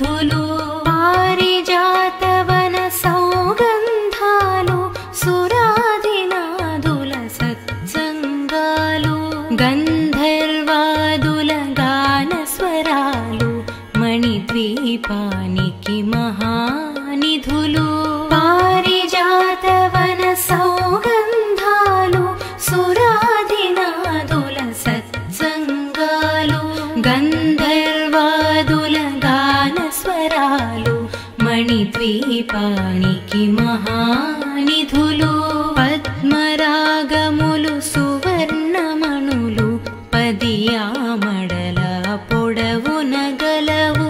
మహానిధులు పారిజాతవన సౌగంధాలు సురాధినాదుల సత్సంగాలు గంధర్వాదుల గాన స్వరాలు మణిద్వీపానికి మహానిధులు పారిజాతవన సౌగంధాలు సురాధినాదుల సత్సంగాలు గంధర్వాదుల గాన స్వరాలు మణిద్వీపానికి మహానిధులు పద్మరాగములు సువర్ణమణులు పదియామడల పొడవున గలవు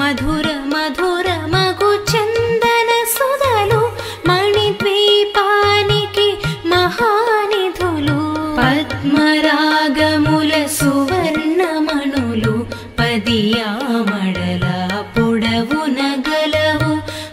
మధుర మధుర మగు చందన సుధలు మణిద్వీపానికి మహానిధులు పద్మరాగముల సువర్ణమణులు పదియామడల పొడవున గలవు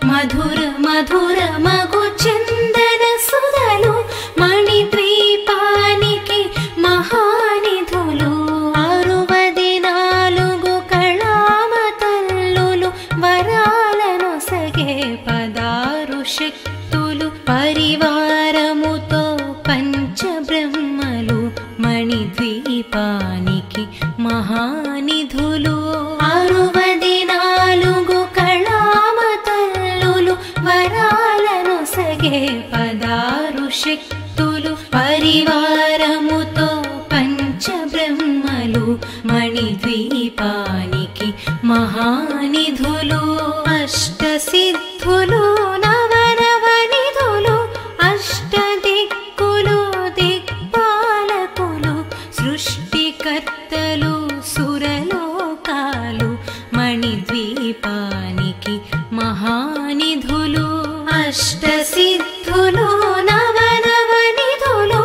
మధుర మధుర మగు చందన సుధలు మణిద్వీపానికి మహానిధులు 64 కళామతల్లులు వరాలను సగే 16 శక్తులు పరివారముతో పంచబ్రహ్మలు మణిద్వీపానికి మహానిధులు 64 కళామతల్లులు వరాలను సగే 16 శక్తులు పరివారముతో పంచబ్రహ్మలు మణిద్వీపానికి మహానిధులు అష్టసిద్ధులు నవనవనిధులు అష్టదిక్కులు దిక్పాలకులు సృష్టికర్తలు సురలోకాలు మణిద్వీపానికి మహానిధులు అష్టసిద్ధులు నవనవనిధులు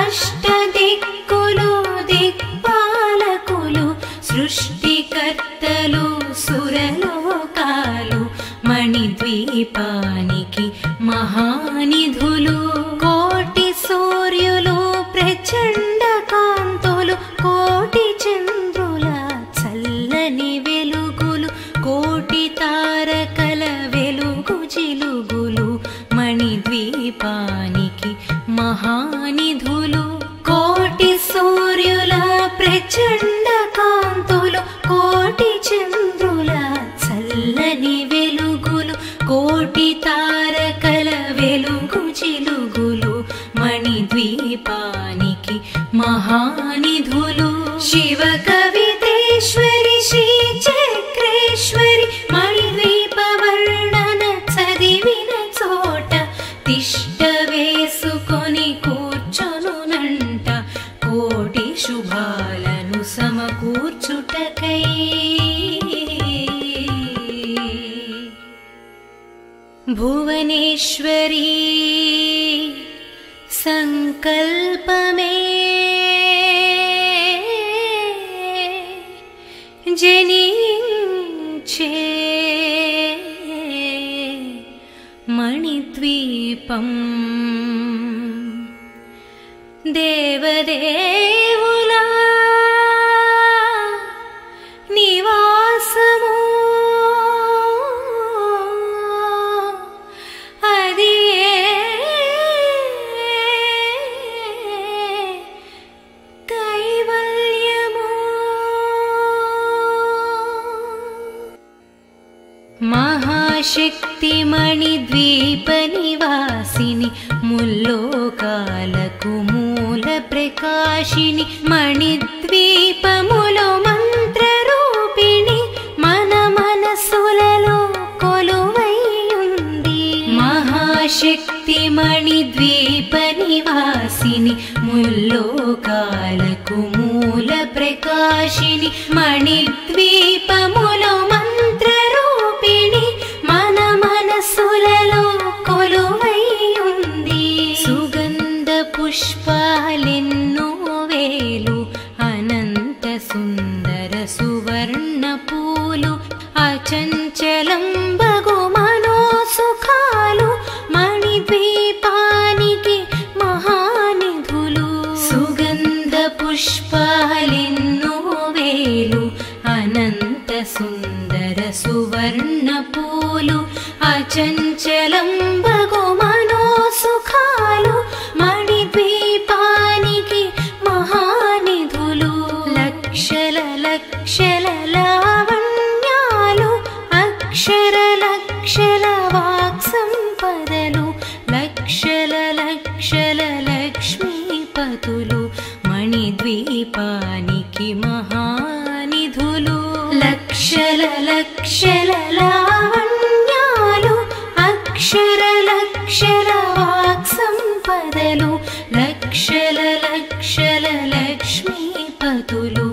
అష్టదిక్కులు దిక్పాలకులు సృష్టికర్తలు సురలోకాలు మణిద్వీపానికి మహానిధులు కోటి సూర్యులు ప్రచండ కాంతులు కోటి చంద్రుల చల్లని వెలుగులు కోటి తారకల వెలుగు జిలుగులు మణిద్వీపానికి మహానిధులు కోటి సూర్యుల ప్రచండ కాంతులు కోటి చంద్రుల చల్లని వెలుగులు కోటి తారకల వెలుగు జిలుగులు మణిద్వీపానికి మహానిధులు శివ కవితేశ్వరి శ్రీ చక్రేశ్వరి మణిద్వీప వర్ణన చదివిన చోట తిష్ట వేసుకొని కూర్చొనునంట కోటి శుభాలను సమకూర్చుటకై భువనేశ్వరీ సంకల్పమే జనించే మణిద్వీపం దేవదేవుల నివాసము అది కైవల్యము మహాశక్తి మణిద్వీప నివాసిని ముల్లోకాలకు మూల ప్రకాశిని మణిద్వీపములో మంత్ర రూపిణి మన మనసులలో కొలువై ఉంది మహాశక్తి మణిద్వీప నివాసిని ముల్లోకాలకు మూల ప్రకాశిని మణిద్వీపములో మంత్ర రూపిణి మన మనసులలో కొలువై ఉంది సుగంధ పుష్పాలెన్నో వేలు అనంత సుందర సువర్ణ పూలు అచంచలం బగు మనో సుఖాలు మణిద్వీపానికి మహానిధులు సుగంధ పుష్పాలెన్నో వేలు అనంత సుందర సువర్ణపూలు అచంచలంబగు మనోసుఖాలు మణిద్వీపానికి మహానిధులు లక్షల లక్షల లావణ్యాలు అక్షర లక్షల వాక్సంపదలు లక్షల లక్షల లక్ష్మీపతులు మణిద్వీపానికి మహానిధులు లక్షల లక్షల లావణ్యాలు అక్షర లక్షల వాక్సంపదలు లక్షల లక్షల లక్ష్మీపతులు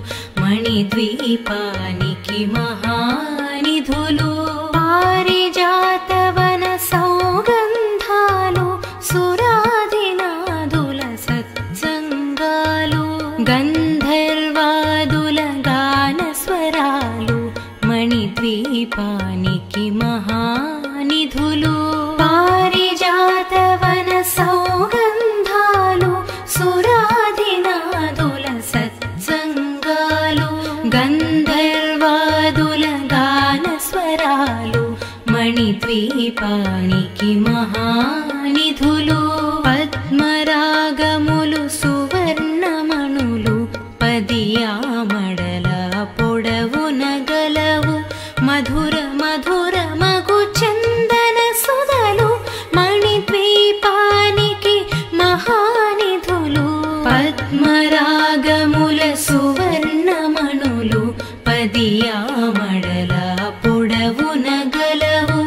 మణిద్వీపానికి మహానిధులు పారిజాతవన సౌగంధాలు సురాదినాదుల సత్సంగాలు గంధర్వాదుల గానస్వరాలు మణిద్వీపానికి మహానిధులు పారిజాతవన సౌగంధాలు సురాదినాదుల సత్సంగాలు గంధర్వాదుల గానస్వరాలు మణిద్వీపానికి మహానిధులు పద్మరాగములు సువర్ణమణులు పదియామడల పొడవున గలవు మధుర మధుర మగు చందన సుధలు మణిద్వీపానికి మహానిధులు పద్మరాగముల సువర్ణమణులు పదియామడల పొడవున గలవు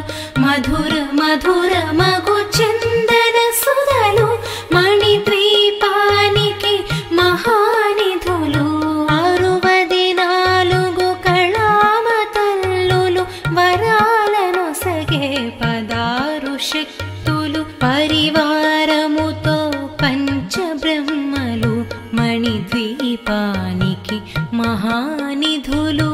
మధుర మధుర మగు చందన సుధలు మణిద్వీపానికి మహానిధులు 64 కళామతల్లులు వరాలను సగే 16 శక్తులు పరివారముతో పంచబ్రహ్మలు మణిద్వీపానికి మహానిధులు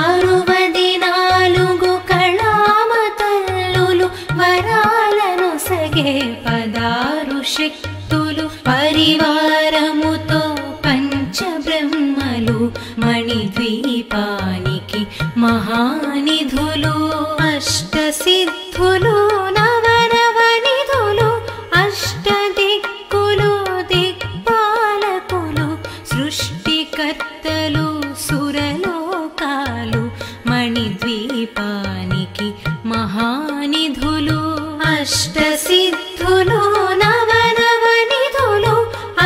64 కళామతల్లులు వరాలను సగే 16 శక్తులు పరివారముతో పంచబ్రహ్మలు మణిద్వీపానికి మహానిధులు అష్టసిద్ధులు నవనవనిధులు అష్టదిక్కులు దిక్పాలకులు సృష్టికర్తలు సురలోకాలు మణిద్వీపానికి మహానిధులు అష్టసిద్ధులు నవనవనిధులు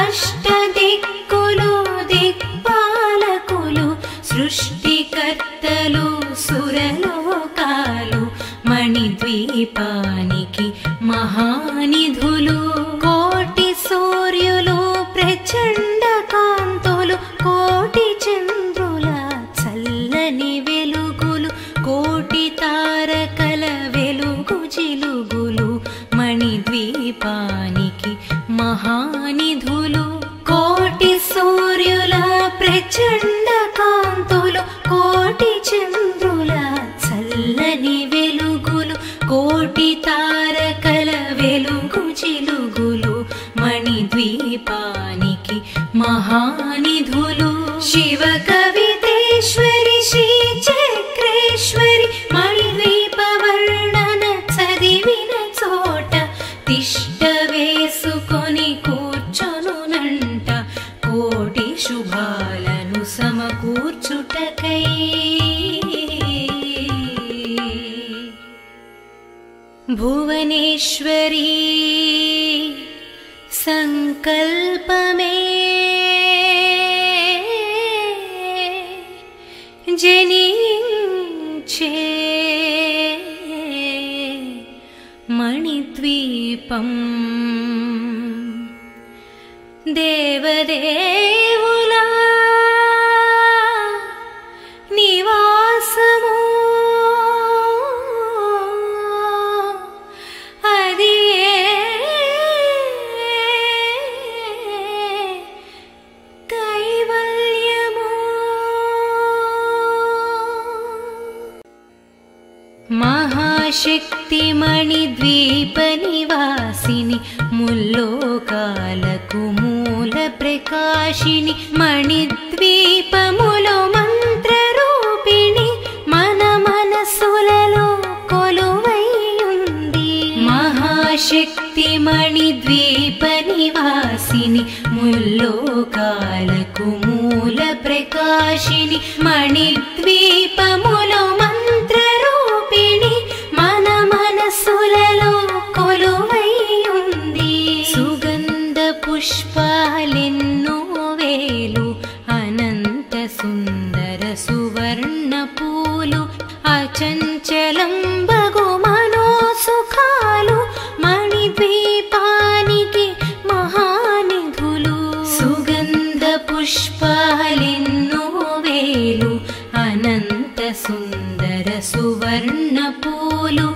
అష్టదిక్కులు దిక్పాలకులు సృష్టికర్తలు సురలోకాలు మణిద్వీపానికి మహానిధులు కోటి సూర్యులు ప్రచండ కాంతులు కోటి చంద్రుల చల్లని వెలుగులు కోటి తారకల వెలుగు జిలుగులు మణిద్వీపానికి మహానిధులు కోటి సూర్యుల ప్రచండ కాంతులు కోటి చంద్రుల చల్లని వెలుగులు కోటి తారకల వెలుగు జిలుగులు మణిద్వీపానికి మహానిధులు శివ కవితేశ్వరి శ్రీ చక్రేశ్వరి మణిద్వీప వర్ణన చదివిన చోట తిష్ట వేసుకొని కూర్చొనునంట కోటి శుభాలను సమకూర్చుటకై భువనేశ్వరీ సంకల్పమే జనించే మణిద్వీపం దేవదేవుల నివాసము అది కైవల్యము మహాశక్తి మణిద్వీప నివాసిని ముల్లోకాలకు మూల ప్రకాశిని మణిద్వీపములో మంత్రరూపిణి మన మనసుల ఆదిశక్తి మణిద్వీప నివాసిని ముల్లోకాలకు మూల ప్రకాశిని మణిద్వీపములో మంత్ర రూపిణి మన మనసులలో కొలువై ఉంది. సుగంధ పుష్పాలెన్నో వేలు అనంత సుందర సువర్ణ పూలు అచంచలం బగు మనోసుఖాలు మణిద్వీపానికి మహానిధులు. సుగంధ పుష్పాలెన్నో వేలు అనంత సుందర సువర్ణ పూలు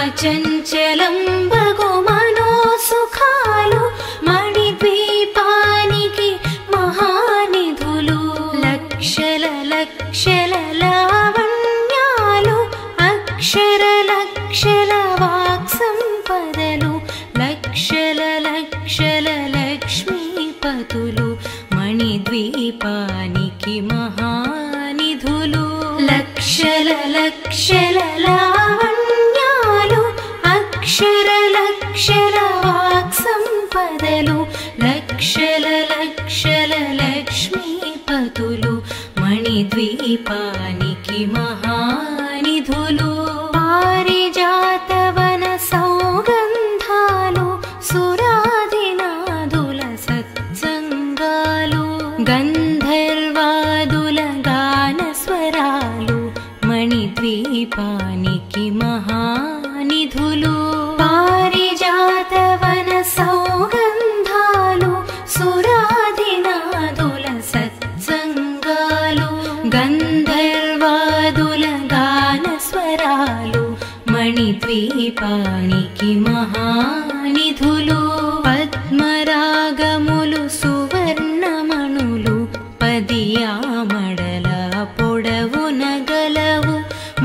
అచంచలం బగు మనోసుఖాలు మణిద్వీపానికి మహానిధులు. లక్షల లక్షల లావణ్యాలు అక్షర లక్షల వాక్సంపదలు లక్షల లక్షల లక్ష్మీపతులు మణిద్వీపానికి మహానిధులు. లక్షల లక్షల లావణ్యాలు అక్షర లక్షల వాక్సంపదలు లక్షల లక్షల లక్ష్మీపతులు మణిద్వీపానికి మహానిధులు. పారిజాతవన సౌగంధాలు సురాదినాదుల సత్సంగాలు గంధర్వాదుల గానస్వరాలు మణిద్వీపానికి మహానిధులు. పారిజాతవన సౌగంధాలు సురాదినాదుల సత్సంగాలు గంధర్వాదుల గానస్వరాలు మణిద్వీపానికి మహానిధులు. పద్మరాగములు సువర్ణమణులు పదియామడల పొడవున గలవు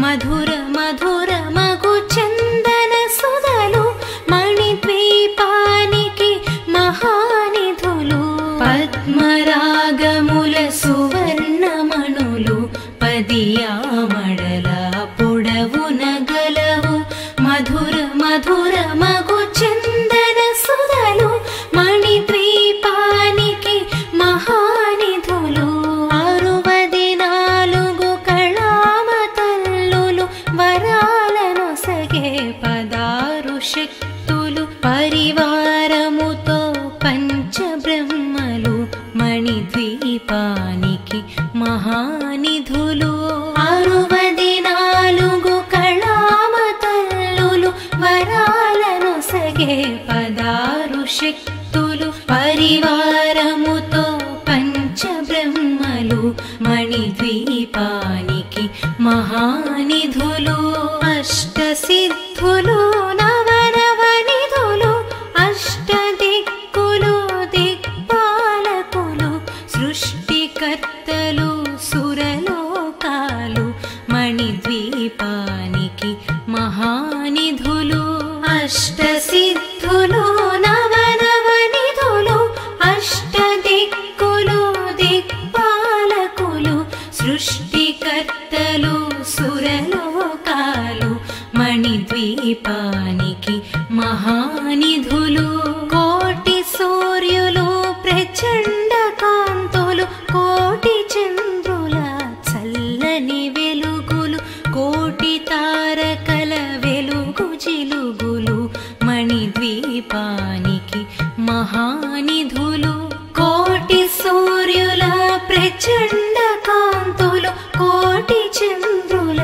మధుర మధుర మగు చందన సుధలు మణిద్వీపానికి మహానిధులు. పద్మరాగముల సువర్ణమణులు పదియామడల పొడవున గలవు మధుర మధుర మగు చందన సుధలు మణిద్వీపానికి మహానిధులు. 64 కళామతల్లులు వరాలను సగే 16 శక్తులు పరివారముతో పంచబ్రహ్మలు మణిద్వీపానికి మహానిధులు. 64 కళామతల్లులు వరాలను సగే 16 శక్తులు పరివారముతో పంచబ్రహ్మలు మణిద్వీపానికి మహానిధులు. అష్టసిద్ధులు నవనవనిధులు అష్టదిక్కులు దిక్పాలకులు సృష్టికర్తలు సురలోకాలు మణిద్వీపానికి మహానిధులు. అష్టసిద్ధులు నవనవనిధులు అష్టదిక్కులు దిక్పాలకులు సృష్టికర్తలు సురలోకాలు మణిద్వీపానికి మహానిధులు. కోటి సూర్యులు ప్రచండ కాంతులు కోటి చంద్రుల చల్లని వెలుగులు కోటి తారకల వెలుగు జిలుగులు మణిద్వీపానికి మహానిధులు. కోటి సూర్యుల ప్రచండ కాంతులు కోటి చంద్రుల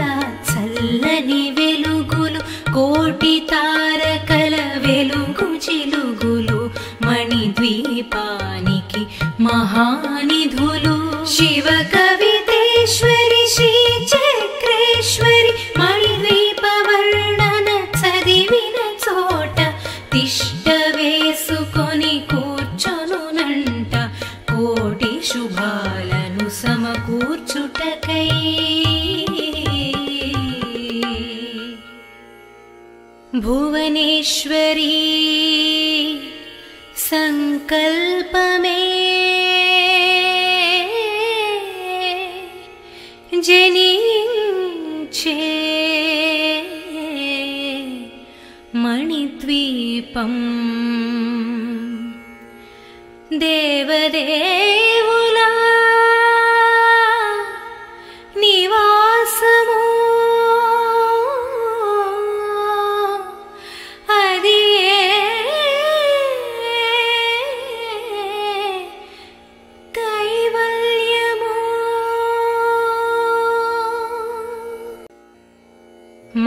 చల్లని వెలుగులు కోటి తారకల వెలుగు జిలుగులు మణిద్వీపానికి మహానిధులు. శివ కవితేశ్వరి శ్రీ చక్రేశ్వరి మణిద్వీప వర్ణన చదివిన చోట తిష్ట వేసుకొని కూర్చొనునంట కోటి శుభాలను సమకూర్చుటకై. భువనేశ్వరీ సంకల్పమే జనించే మణిద్వీపములో మణిద్వీపం దేవదేవులా నివాసము అది కైవల్యము.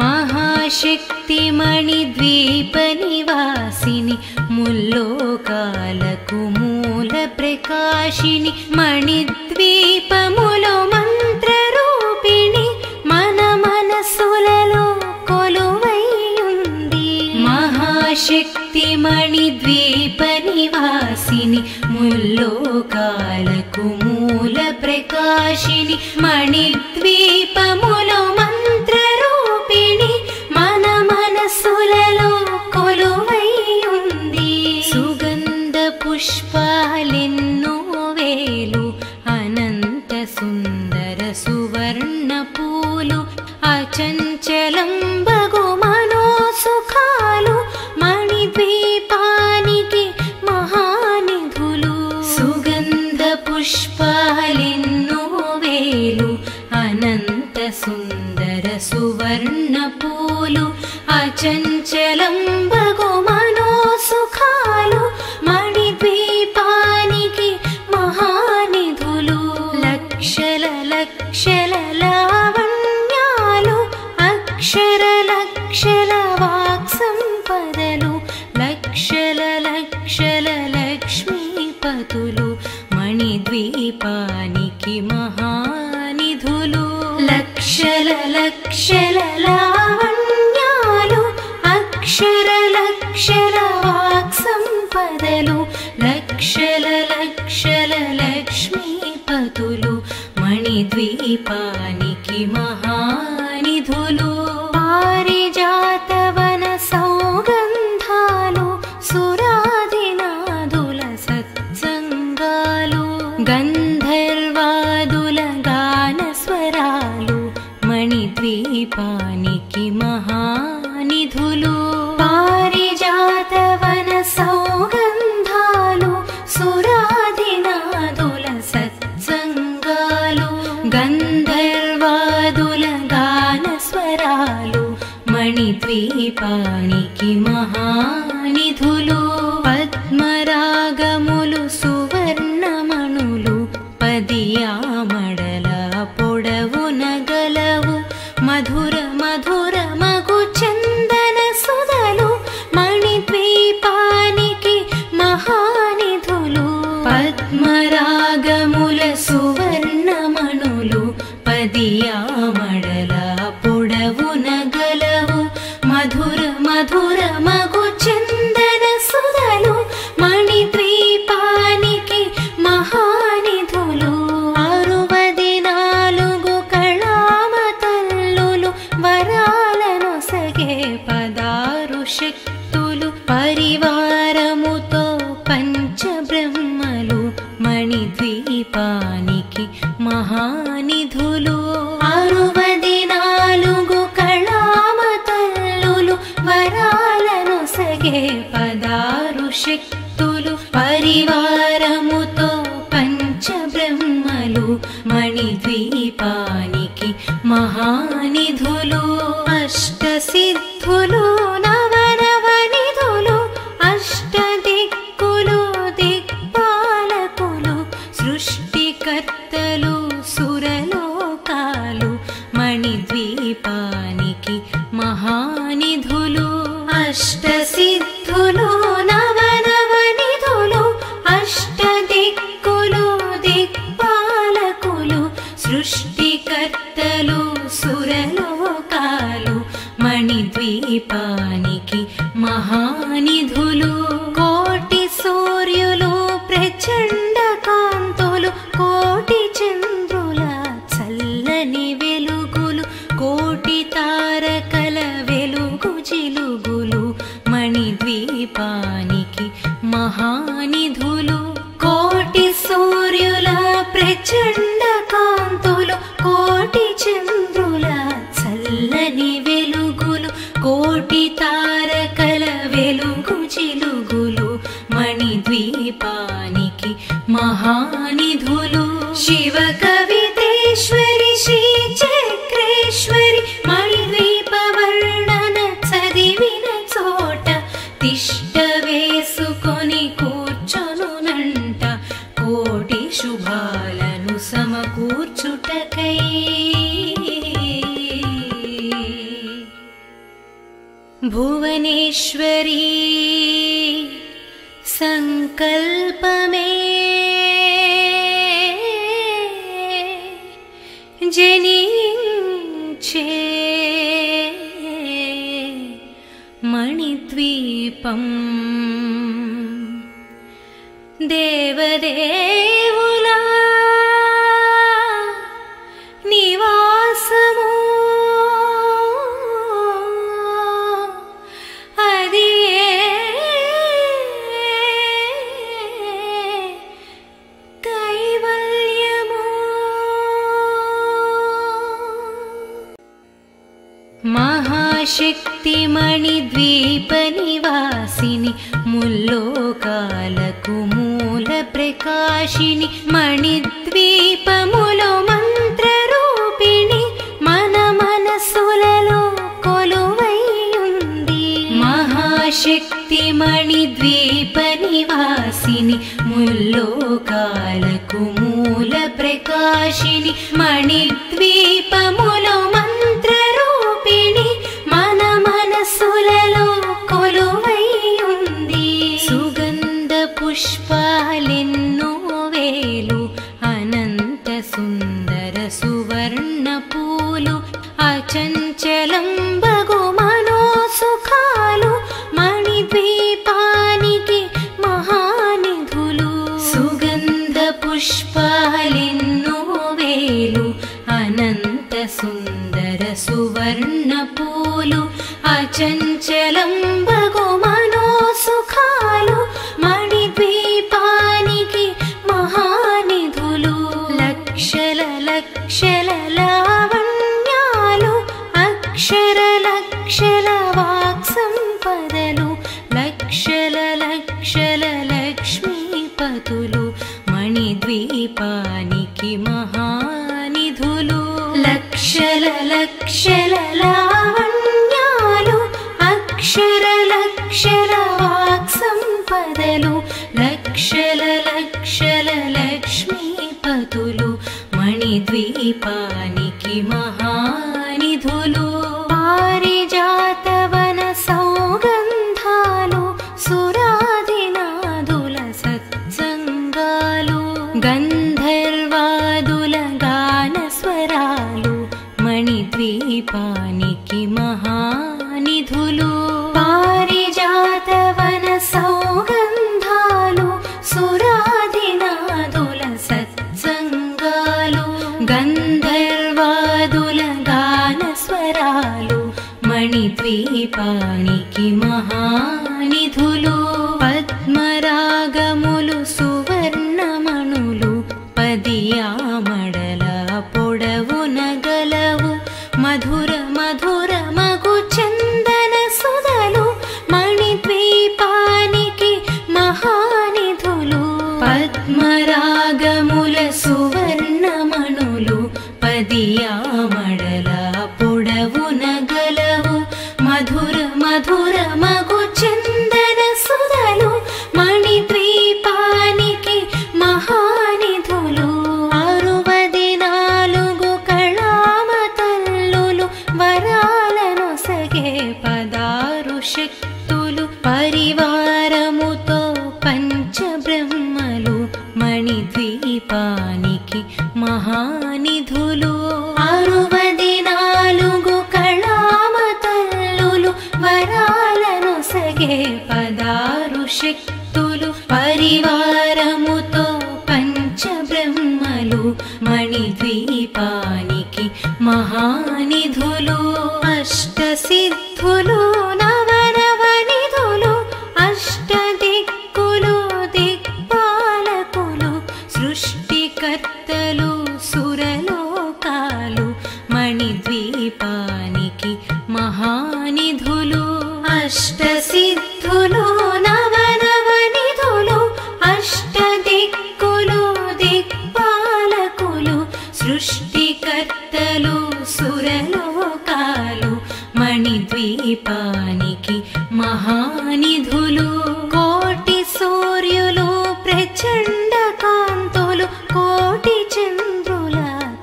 మహాశక్తి మణిద్వీప నివాసిని ముల్లోకాలకు మూల ప్రకాశిని మణిద్వీపములో మంత్రరూపిణి మన మనసులలో కొలువైయుంది. మహాశక్తి మణిద్వీప నివాసిని ముల్లోకాలకు మూల ప్రకాశిని మణిద్వీపములో మంత్రరూపిణి మన మనసులలో కొలువైయుంది. సుగంధ పుష్పాలెన్నో వేలు అనంత సుందర సువర్ణ పూలు అచంచలం బగు మనోసుఖాలు మణిద్వీపానికి మహానిధులు. సుగంధ పుష్పాలెన్నో వేలు అనంత సుందర సువర్ణ పూలు అచంచలం బగు మనోసుఖాలు మణిద్వీపానికి మహానిధులు. లక్షల లక్షల లావణ్యాలు అక్షర లక్షల వాక్సంపదలు లక్షల లక్షల లక్ష్మీపతులు మణిద్వీపానికి మహానిధులు. లక్షల లక్షల లావణ్యాలు అక్షర లక్షల వాక్సంపదలు లక్షల లక్షల లక్ష్మీపతులు మణిద్వీపానికి మహానిధులు. పారిజాతవన సౌగంధాలు సురాదినాదుల సత్సంగాలు గంధర్వాదుల గానస్వరాలు మణిద్వీపానికి మహానిధులు. పారిజాతవన సౌగంధాలు సురాదినాదుల సత్సంగాలు గంధర్వాదుల గానస్వరాలు మణిద్వీపానికి మహానిధులు. పద్మరాగములు సువర్ణమణులు పదియామడల పొడవున గలవు మధుర మధుర మగు చందన సుధలు మణిద్వీపానికి మహానిధులు. పద్మరాగముల సువర్ణమణులు పదియామడల పొడవున గలవు మధుర మధుర మగు చందన సుధలు మణిద్వీపానికి మహానిధులు. 64 కళామతల్లులు వరాలను సగే 16 శక్తులు పరివారముతో పంచబ్రహ్మలు మణిద్వీపానికి మహానిధులు. 64 కళామతల్లులు వరాలను సగే 16 శక్తులు పరివారముతో పంచబ్రహ్మలు మణిద్వీపానికి మహానిధులు. అష్టసిద్ధులు నవనవనిధులు అష్టదిక్కులు దిక్పాలకులు సృష్టికర్తలు సురలోకాలు మణిద్వీపానికి మహానిధులు. అష్టసిద్ధులు నవనవనిధులు అష్టదిక్కులు దిక్పాలకులు సృష్టికర్తలు సురలోకాలు మణిద్వీపానికి మహానిధులు. కోటి సూర్యులు ప్రచండ కాంతులు కోటి చంద్రుల చల్లని వెలుగులు కోటి తారకల వెలుగు జిలుగులు మణిద్వీపానికి మహానిధులు. కోటి సూర్యుల ప్రచండ కాంతులు కోటి చంద్రుల చల్లని వెలుగులు కోటి తారకల వెలుగు शिव कवितेश्वरि श्री चक्रेश्वरि मणिद्वीप वर्णन चदिविन चोट तिष्ठ वेसुकोनि कूर्चोनुनंट कोटि शुभाలను సమకూర్చుటకై भुवनेश्वरी संकल्पमे जनिंचे मणिद्वीपं देवदेवुला निवासमु महाशक्ति मणिद्वीप निवासिनि मुल्लोकाలకు मूल प्रकाशिनि मणिद्वीपमुलो मंत्र रूपिणि मन मनसुలలో కొలువై ఉంది महाशक्ति मणिद्वीप निवासिनि मुल्लोकाలకు मूल प्रकाशिनि मणिद्वीपमुलो मंत्र मन मनसुలలో కొలువై ఉంది సుగంధ పుష్పాలెన్నో వేలు అనంత సుందర సువర్ణ పూలు అచంచలం బగు మనో సుఖాలు మణిద్వీపానికి మహానిధులు సుగంధ పుష్పాలెన్నో వేలు అనంత సుందర సువర్ణ పూలు అచంచలం బగు మనో సుఖాలు మణిద్వీపానికి మహానిధులు లక్షల లక్షల లావణ్యాలు అక్షర లక్షల వాక్ సంపదలు లక్షల లక్షల లక్ష్మీపతులు మణిద్వీపానికి మహానిధులు లక్షల లక్షల లావణ్యాలు అక్షర లక్షల వాక్ సంపదలు లక్షల లక్షల లక్ష్మీపతులు మణిద్వీపానికి మహానిధులు పారిజాతవన సౌగంధాలు సురాదినాదుల సత్సంగాలు గంధర్వాదుల గాన స్వరాలు మణిద్వీపానికి మహానిధులు పారిజాతవన సౌగంధాలు సురాదినాదుల సత్సంగాలు గంధర్వాదుల గాన స్వరాలు మణిద్వీపానికి మహానిధులు పద్మరాగములు సువర్ణమణులు పదియామడల పొడవున గలవు మధుర మధుర మగు చందన సుధలు మణిద్వీపానికి మహానిధులు పద్మరాగముల సువర్ణమణులు పదియామడల పొడవున గలవు మధుర మధుర మగు చందన సుధలు మణిద్వీపానికి మహానిధులు 64 కళామతల్లులు వరాలను సగే 16 శక్తులు పరివారముతో పంచబ్రహ్మలు మణిద్వీపానికి మహానిధులు 64 కళామతల్లులు వరాలను సగే 16 శక్తులు పరివారముతో పంచబ్రహ్మలు మణిద్వీపానికి మహానిధులు అష్టసిద్ధులు నవనవనిధులు అష్టదిక్కులు దిక్పాలకులు సృష్టికర్తలు సురలోకాలు మణిద్వీపానికి మహానిధులు అష్టసిద్ధులు నవనవనిధులు అష్టదిక్కులు దిక్పాలకులు మణిద్వీపానికి మహానిధులు కోటి సూర్యులు ప్రచండ కాంతులు కోటి చంద్రుల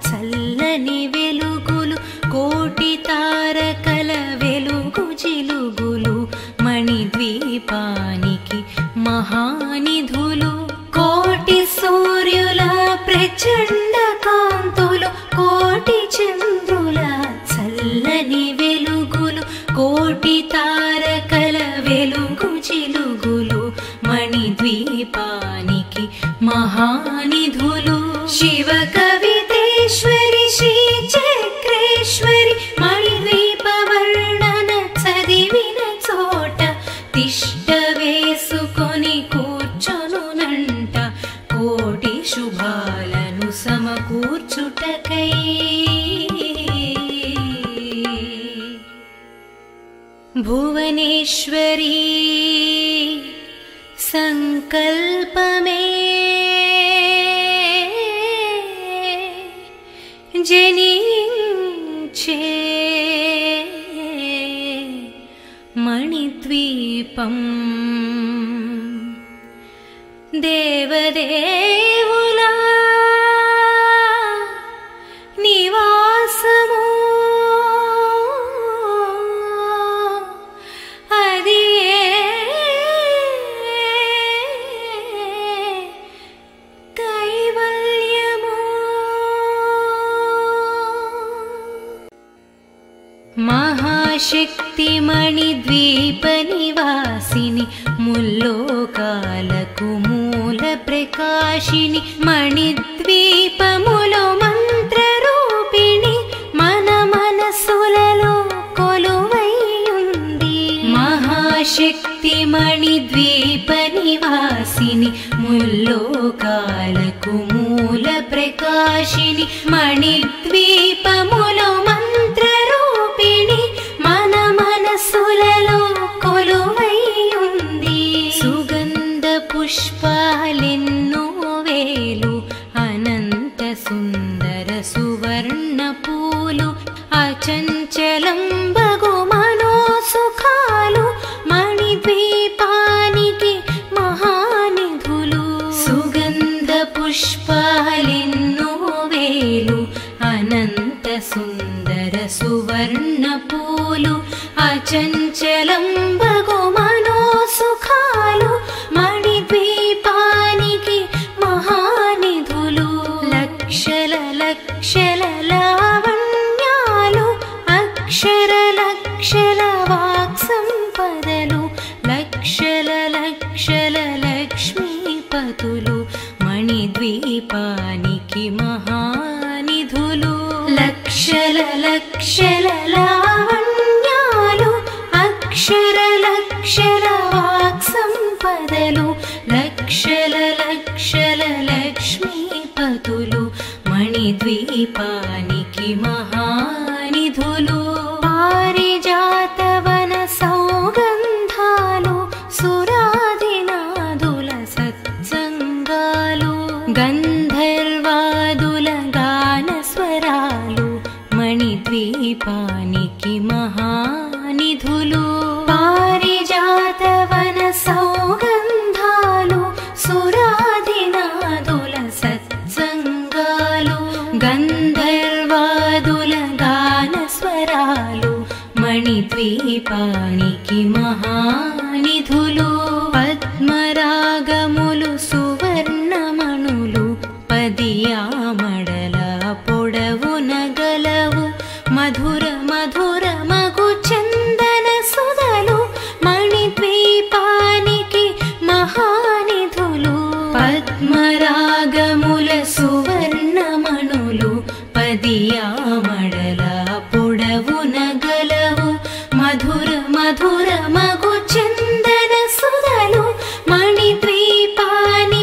చల్లని వెలుగులు కోటి తారకల వెలుగు జిలుగులు మణిద్వీపానికి మహానిధులు కోటి సూర్యుల ప్రచండ కాంతులు కోటి చంద్రుల చల్లని వెలుగులు కోటి తారకల వెలుగు జిలుగులు మణిద్వీపానికి మహానిధులు శివ కవితేశ్వరి శ్రీ చక్రేశ్వరి మణిద్వీప వర్ణన చదివిన చోట తిష్ట వేసుకొని కూర్చొనునంట కోటి శుభాలను సమకూర్చుటకై భువనేశ్వరీ సంకల్పమే జనించే మణిద్వీపం దేవదేవుల నివాసము అది కైవల్యము మహాశక్తి మణిద్వీప నివాసిని ముల్లోకాలకు మూల ప్రకాశిని మణిద్వీపములో మంత్రరూపిణి మన మనసులలో కొలువైయుంది మహాశక్తి మణిద్వీప నివాసిని ముల్లోకాలకు మూల ప్రకాశిని మణిద్వీపములో మంత్రరూపిణి మన మనసులలో కొలువైయుంది సుగంధ పుష్పాలెన్నో వేలు అనంత సుందర సువర్ణ పూలు అచంచలం బగు మనోసుఖాలు మణిద్వీపానికి మహానిధులు సుగంధ పుష్పాలెన్నో వేలు అనంత సుందర సువర్ణ పూలు అచంచలం బగు మనోసుఖాలు మణిద్వీపానికి మహానిధులు లక్షల లక్షల లావణ్యాలు అక్షర లక్షల వాక్సంపదలు లక్షల లక్షల లక్ష్మీపతులు మణిద్వీపానికి మహానిధులు లక్షల లక్షల లావణ్యాలు అక్షర లక్షల వాక్సంపదలు లక్షల లక్షల లక్ష్మీపతులు మణిద్వీపానికి మహానిధులు పారిజాతవన సౌగంధాలు సురాదినాదుల సత్సంగాలు గంధర్వాదుల గానస్వరాలు మణిద్వీపానికి మహానిధులు పారిజాతవన సౌగంధాలు సురాదినాదుల సత్సంగాలు గంధర్వాదుల గానస్వరాలు మణిద్వీపానికి మహానిధులు పద్మరాగములు సువర్ణమణులు పదియామడల పొడవున గలవు మధుర మధుర మగు చందన సుధలు మణిద్వీపానికి మహానిధులు పద్మరాగముల సువర్ణమణులు పదియామడల పొడవున గలవు మధుర మధుర మగు చందన సుధలు మణిద్వీపానికి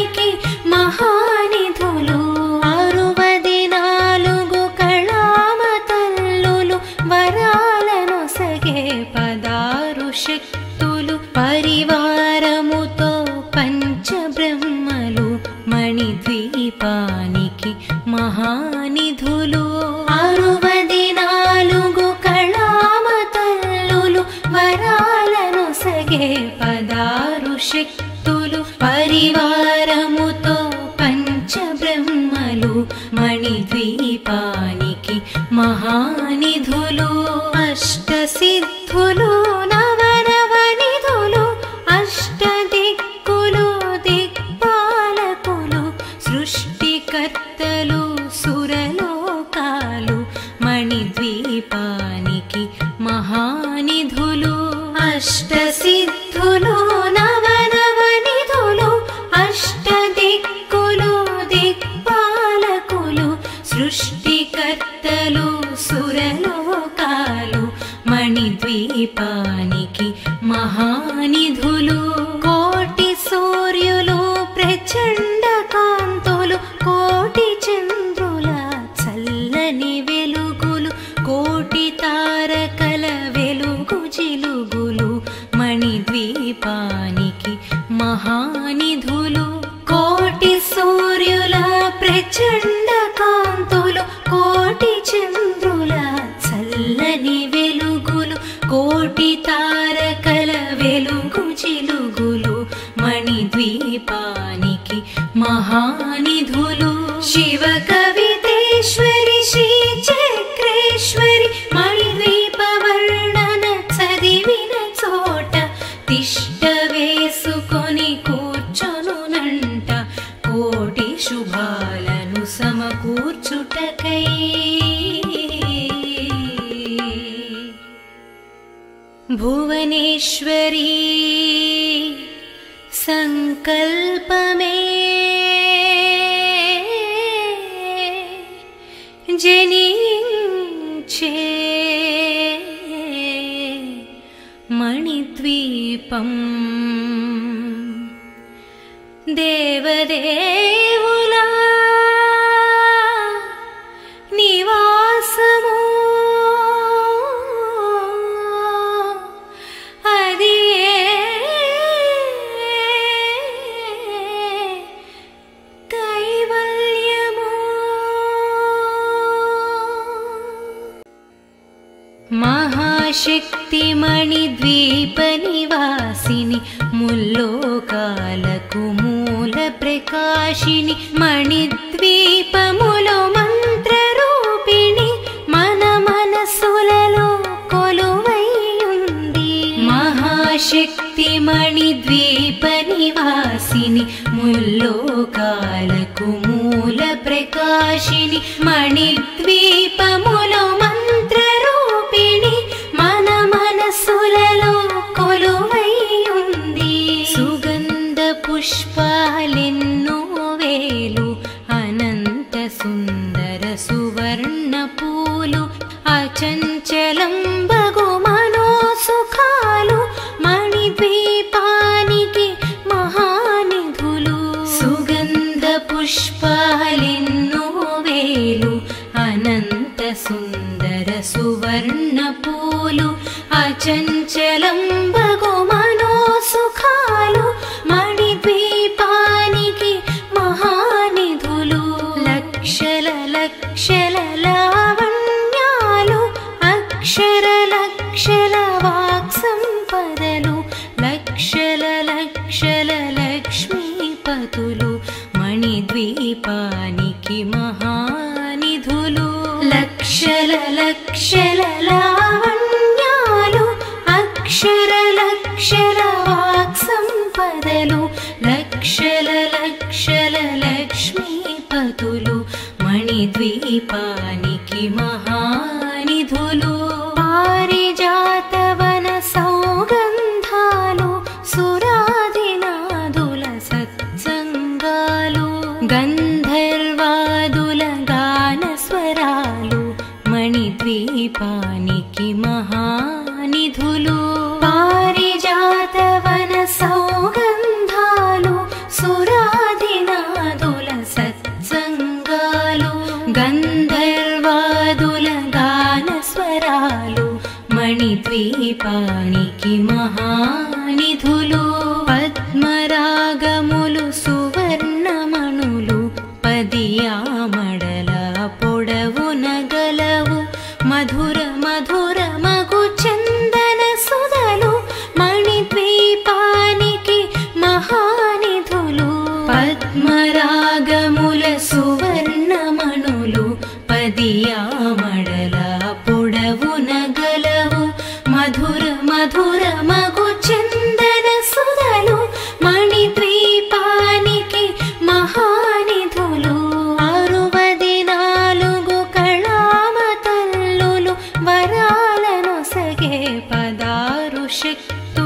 వరాలను సగే పదారు శక్తులు పరివారముతో పంచబ్రహ్మలు మణిద్వీపానికి మహానిధులు అష్టసిద్ధులు నవనవనిధులు అష్టదిక్కులు దిక్పాలకులు సృష్టికర్తలు సురలోకాలు మణిద్వీపానికి మహానిధులు అష్టసిద్ధులు నవనవనిధులు అష్టదిక్కులు దిక్పాలకులు సృష్టికర్తలు సురలోకాలు మణిద్వీపానికి మహానిధులు కోటి సూర్యులు ప్రచండ కాంతులు కోటి చంద్రుల చల్లని వెలుగులు కోటి తారకల వెలుగు జిలుగులు మణిద్వీపానికి మహానిధులు కోటి సూర్యుల ప్రచండ కాంతులు కోటి చంద్రుల చల్లని వెలుగులు కోటి తారకల వెలుగు జిలుగులు మణిద్వీపానికి మహానిధులు శివ కవితేశ్వరి శ్రీ చక్రేశ్వరి మణిద్వీప వర్ణన చదివిన చోట తిష్ట వేసుకొని కూర్చొనునంట కోటి శుభాలను సమకూర్చుటకై భువనేశ్వరీ సంకల్పమే జనించే మణిద్వీపం దేవదేవుల నివాసము అది కైవల్యము మహాశక్తి మణిద్వీప నివాసిని ముల్లోకాలకు మూల ప్రకాశిని మణిద్వీపములో మంత్రరూపిణి మన మనసులలో కొలువైయుంది మహాశక్తి మణిద్వీప నివాసిని ముల్లోకాలకు మూల ప్రకాశిని మణిద్వీపములో మంత్రరూపిణి మన మనసులలో కొలువైయుంది సుగంధ పుష్పాలెన్నో వేలు అనంత సుందర సువర్ణ పూలు అచంచలం బగు మనోసుఖాలు మణిద్వీపానికి మహానిధులు సుగంధ పుష్పాలెన్నో వేలు అనంత సుందర సువర్ణ పూలు అచంచలం బగు మనోసుఖాలు మణిద్వీపానికి మహానిధులు లక్షల లక్షల లావణ్యాలు అక్షర లక్షల వాక్సంపదలు లక్షల లక్షల లక్ష్మీపతులు మణిద్వీపానికి మహానిధులు లక్షల లక్షల లావణ్యాలు అక్షర లక్షల వాక్సంపదలు లక్షల లక్షల లక్ష్మీపతులు మణిద్వీపానికి మహానిధులు పారిజాతవన సౌగంధాలు సురాదినాదుల సత్సంగాలు గంధర్వాదుల గానస్వరాలు మణిద్వీపానికి మహానిధులు పారిజాతవన సౌగంధాలు సురాదినాదుల సత్సంగాలు గంధర్వాదుల గానస్వరాలు మణిద్వీపానికి మహానిధులు పద్మరాగములు సువర్ణమణులు పదియామడల పొడవున గలవు మధుర మధుర మగు చందన సుధలు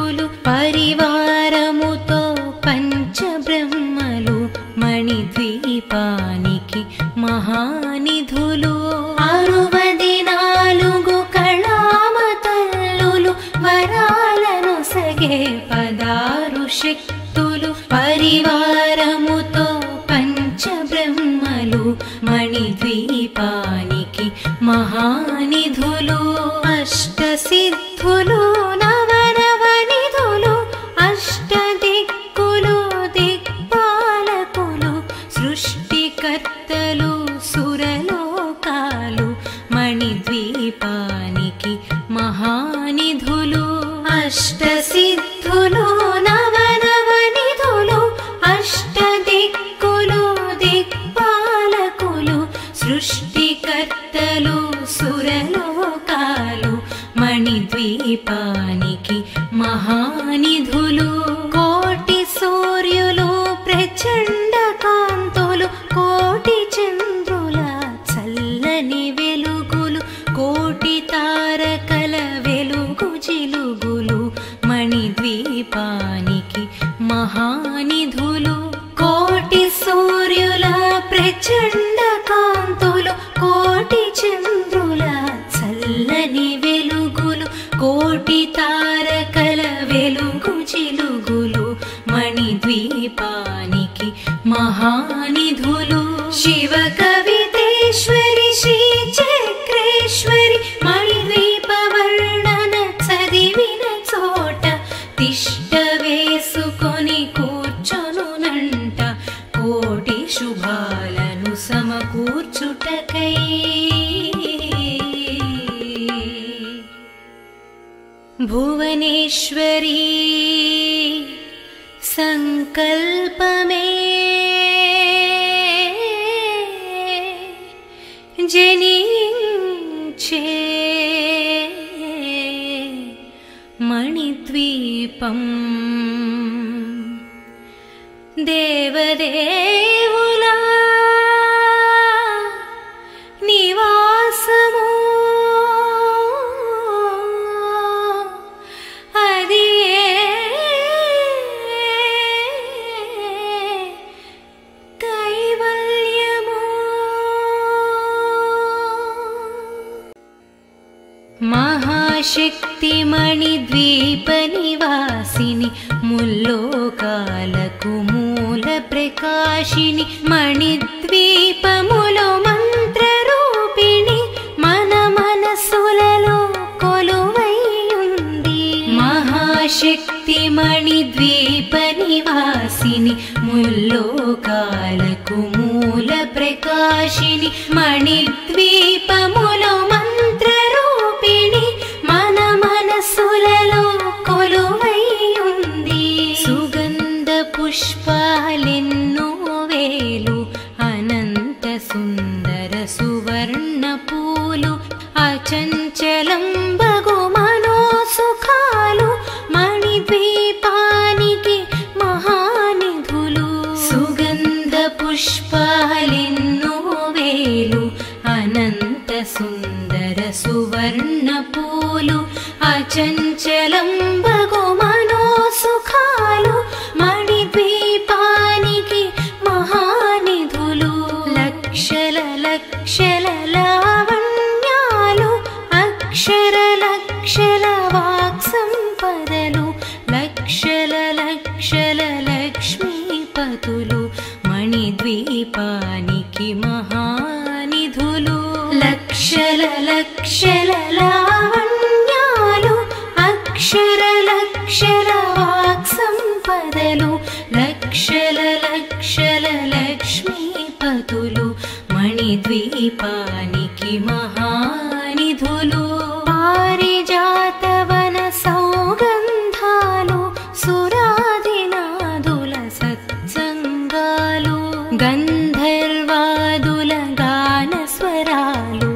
సిద్ధులు పరివారముతో పంచబ్రహ్మలు మణిద్వీపానికి మహానిధులు 64 కళామతల్లులు వరాలను సగే 16 శక్తులు పరివారముతో పంచబ్రహ్మలు మణిద్వీపానికి మహానిధులు అష్టసిద్ధులు నవనవనిధులు అష్టదిక్కులు దిక్పాలకులు సృష్టికర్తలు సురలోకాలు మణిద్వీపానికి మహానిధులు అష్టసిద్ధులు నవనవనిధులు అష్టదిక్కులు దిక్పాలకులు సృష్టికర్తలు సురలోకాలు మణిద్వీపానికి మహానిధులు కోటి సూర్యులు ప్రచండ కాంతులు కోటి చంద్రుల చల్లని వెలుగులు కోటి తారకల వెలుగు జిలుగులు మణిద్వీపానికి మహానిధులు కోటి సూర్యుల ప్రచండ కాంతులు కోటి చంద్రుల చల్లని వెలుగులు కోటి తారకల వెలుగు జిలుగులు మణిద్వీపానికి మహానిధులు శివ కవితేశ్వరి శ్రీ చక్రేశ్వరి మణిద్వీప వర్ణన చదివిన చోట తిష్ట వేసుకొని కూర్చొనునంట కోటి శుభాలను సమకూర్చుటకై భువనేశ్వరీ సంకల్పమే జనించే మణిద్వీపం దేవదేవుల నివాసము అది కైవల్యము మహాశక్తి మణిద్వీప నివాసిని ముల్లోకాలకు మూల ప్రకాశిని మణిద్వీపములో మంత్రరూపిణి మన మనసులలో కొలువై ఉంది మహాశక్తి మణిద్వీప నివాసిని ముల్లోకాలకు మూల ప్రకాశిని మణిద్వీపములో మంత్రరూపిణి మన మనసులలో కొలువై ఉంది సుగంధ పుష్పాలెన్నో వేలు అనంత సుందర సువర్ణ పూలు అచంచలం బగు మనోసుఖాలు మణిద్వీపానికి మహానిధులు సుగంధ పుష్పాలెన్నో వేలు అనంత సుందర సువర్ణ పూలు అచంచలం బగు మనోసుఖాలు మణిద్వీపానికి మహానిధులు లక్షల లక్షల లావణ్యాలు అక్షర లక్షల వాక్సంపదలు లక్షల లక్షల లక్ష్మీపతులు మణిద్వీపానికి మహానిధులు లక్షల లక్షల లావణ్యాలు అక్షర లక్షల వాక్సంపదలు లక్షల లక్షల లక్ష్మీపతులు మణిద్వీపానికి మహానిధులు పారిజాతవన సౌగంధాలు సురాదినాదుల సత్సంగాలు గంధర్వాదుల గాన స్వరాలు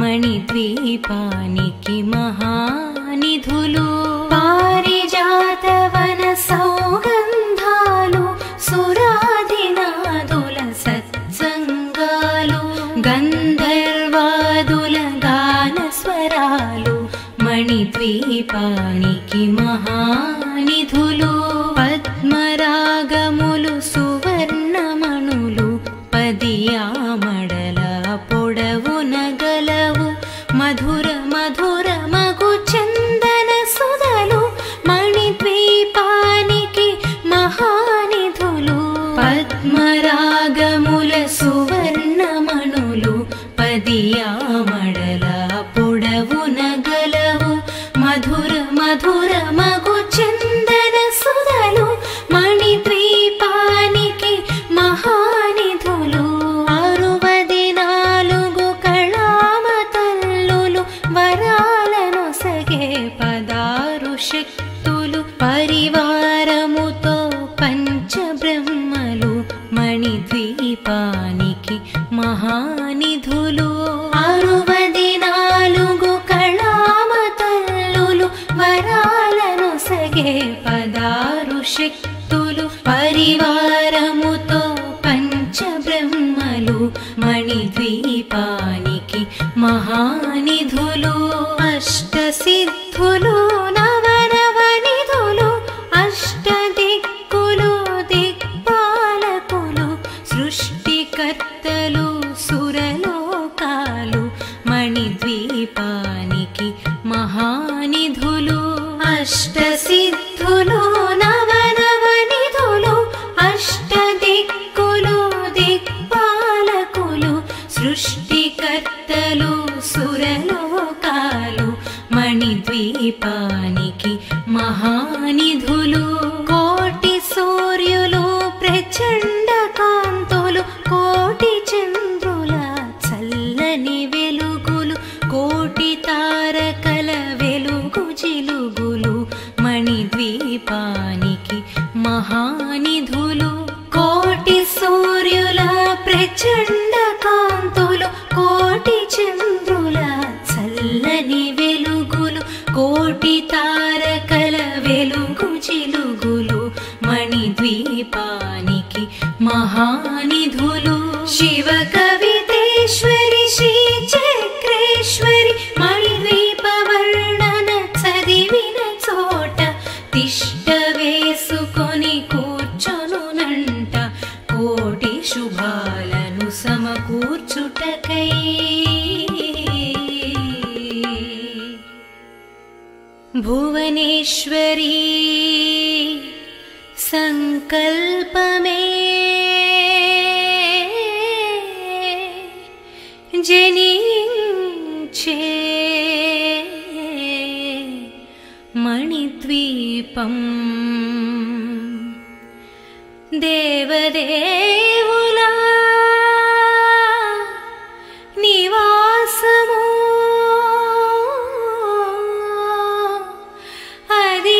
మణిద్వీపానికి మహానిధులు పారిజాతవన సౌగంధాలు సురాదినాదుల సత్సంగాలు గంధర్వాదుల గాన మహానిధులు పద్మరాగములు సువర్ణమణులు పదియామడల పొడవున గలవు మధుర మధుర మగు చందన సుధలు మణిద్వీపానికి మహానిధులు పద్మరాగముల సువర్ణమణులు పదియామడల పొడవున గలవు మధుర మధుర మగు చందన సుధలు మణిద్వీపానికి మహానిధులు 64 కళామతల్లులు వరాలను సగే 16 శక్తులు పరివారముతో పంచబ్రహ్మలు మణిద్వీపానికి మహానిధులు 64 కళామతల్లులు వరాలను సగే 16 శక్తులు పరివారముతో పంచబ్రహ్మలు మణిద్వీపానికి మహానిధులు అష్టసిద్ధులు నవనవనిధులు అష్టదిక్కులు దిక్పాలకులు సృష్టికర్తలు సురలోకాలు మణిద్వీపానికి మహానిధులు అష్టసిద్ధులు నవనవనిధులు అష్టదిక్కులు దిక్పాలకులు సృష్టికర్తలు సురలోకాలు మణిద్వీపానికి మహానిధులు కోటి సూర్యులు ప్రచండ కాంతులు కోటి చంద్రుల చల్లని వెలుగులు కోటి తారకల వెలుగు జిలుగులు మణిద్వీపానికి మహానిధులు కోటి సూర్యుల ప్రచండ కాంతులు కోటి చంద్రుల చల్లని వెలుగులు కోటి తారకల వెలుగు జిలుగులు మణిద్వీపానికి మహానిధులు శివ కవితేశ్వరి శ్రీ చక్రేశ్వరి మణిద్వీప వర్ణన చదివిన చోట తిష్ట వేసుకొని కూర్చొనునంట కోటి శుభాలను సమకూర్చుటకై భువనేశ్వరీ సంకల్పమే జనించే మణిద్వీపం దేవదేవుల నివాసము అది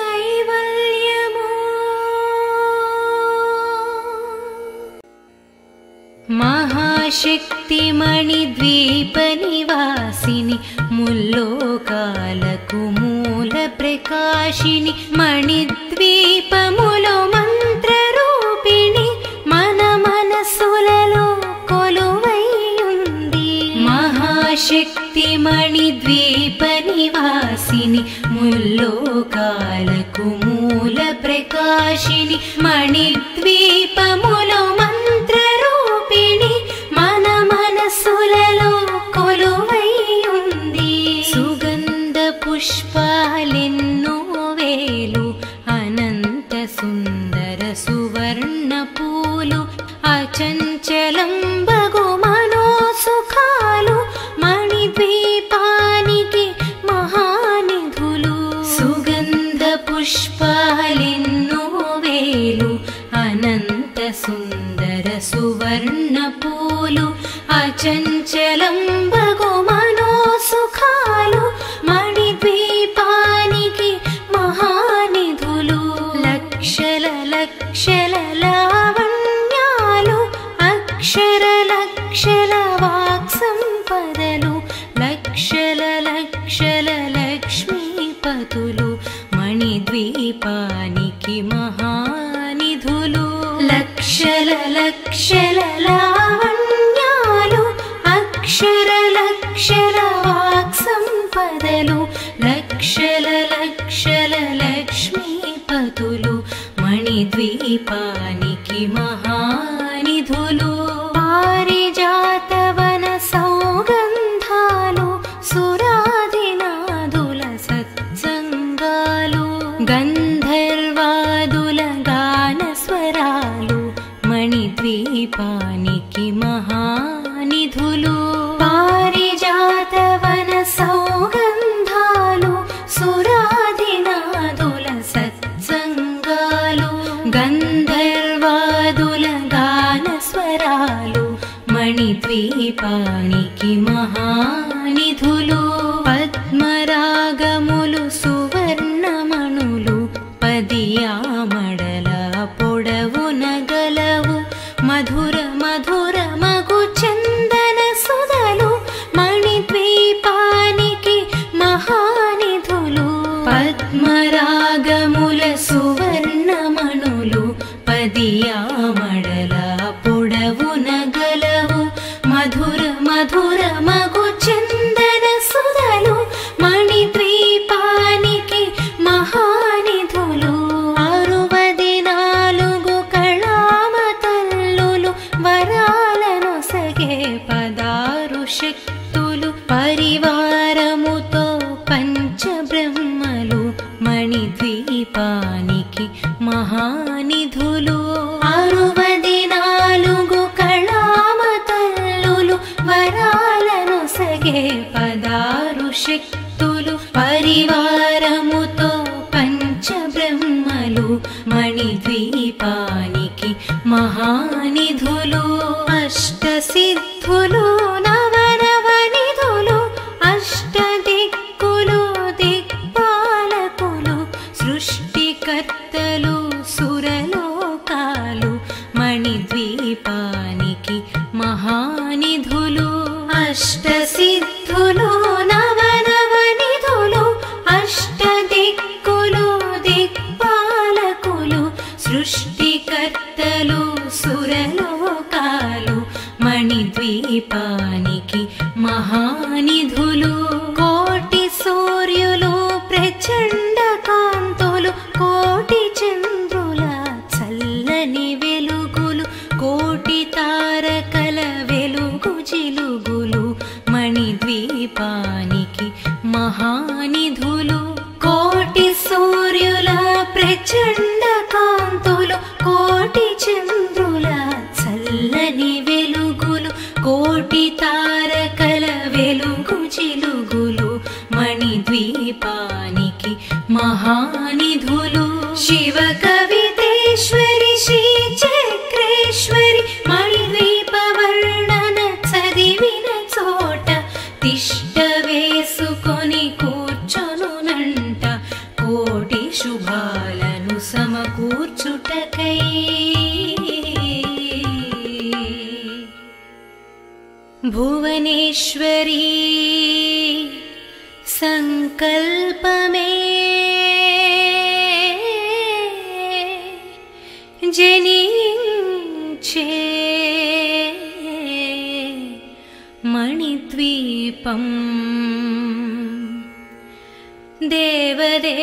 కైవల్యము మహాశక్తి మణిద్వీప నివాసిని ముల్లోకాలకు మూల ప్రకాశిని మణిద్వీపములో మంత్రరూపిణి మన మనసులలో కొలువైయుంది మహాశక్తి మణిద్వీప నివాసిని ముల్లోకాలకు మూల ప్రకాశిని మణిద్వీపములో మంత్రరూపిణి మన మనసులలో కొలువైయుంది సుగంధ పుష్పాలెన్నో వేలు అనంత సుందర సువర్ణ పూలు అచంచలం బగు మనోసుఖాలు మణిద్వీపానికి మహానిధులు సుగంధ పుష్పాలెన్నో వేలు అనంత సుందర సువర్ణ పూలు అచంచలం బగు మనోసుఖాలు మణిద్వీపానికి మహానిధులు లక్షల లక్షల లావణ్యాలు అక్షర లక్షల వాక్ సంపదలు లక్షల లక్షల లక్ష్మీపతులు మణిద్వీపానికి మహానిధులు లక్షల లక్షల లావణ్యాలు అక్షర లక్షల వాక్సంపదలు లక్షల లక్షల లక్ష్మీపతులు మణిద్వీపానికి మహానిధులు పారిజాతవన సౌగంధాలు సురాదినాదుల సత్సంగాలు గంధర్వాదుల గానస్వరాలు మణిద్వీపానికి మహానిధులు పారిజాతవన సౌగంధాలు సురాదినాదుల సత్సంగాలు గంధర్వాదుల గానస్వరాలు మణిద్వీపానికి మహానిధులు పద్మరాగములు సువర్ణమణులు పదియామడల పొడవున గలవు మధుర మధుర మగు చందన సుధలు మణిద్వీపానికి మహానిధులు పద్మరాగముల సువర్ణమణులు పదియామడల పొడవున గలవు మధుర మధుర మగు చందన సుధలు మణిద్వీపానికి మహానిధులు 64 కళామతల్లులు వరాలను సగే 16 శక్తులు పరివారముతో పంచబ్రహ్మలు మణిద్వీపానికి మహానిధులు 64 కళామతల్లులు వరాలను సగే 16 శక్తులు పరివారముతో పంచబ్రహ్మలు మణిద్వీపానికి మహానిధులు అష్టసిద్ధులు నవనవనిధులు అష్టదిక్కులు దిక్పాలకులు సృష్టికర్తలు సురలోకాలు మణిద్వీపానికి మహానిధులు అష్టసిద్ధులు నవనవనిధులు అష్టదిక్కులు దిక్పాలకులు సృష్టికర్తలు సురలోకాలు మణిద్వీపానికి మహానిధులు కోటి సూర్యులు ప్రచండ కాంతులు కోటి చంద్రుల చల్లని వెలుగులు కోటి తారకల వెలుగు జిలుగులు మణిద్వీపానికి మహానిధులు కోటి సూర్యుల ప్రచండ కాంతులు కోటి చంద్రుల చల్లని వెలుగులు కోటి తారకల వెలుగు జిలుగులు మణిద్వీపానికి మహానిధులు శివ కవితేశ్వరి శ్రీ చక్రేశ్వరి మణిద్వీప వర్ణన చదివిన చోట తిష్ట వేసుకొని కూర్చొనునంట కోటి శుభాలను సమకూర్చుటకై భువనేశ్వరీ సంకల్పమే జనించే మణిద్వీపం దేవదే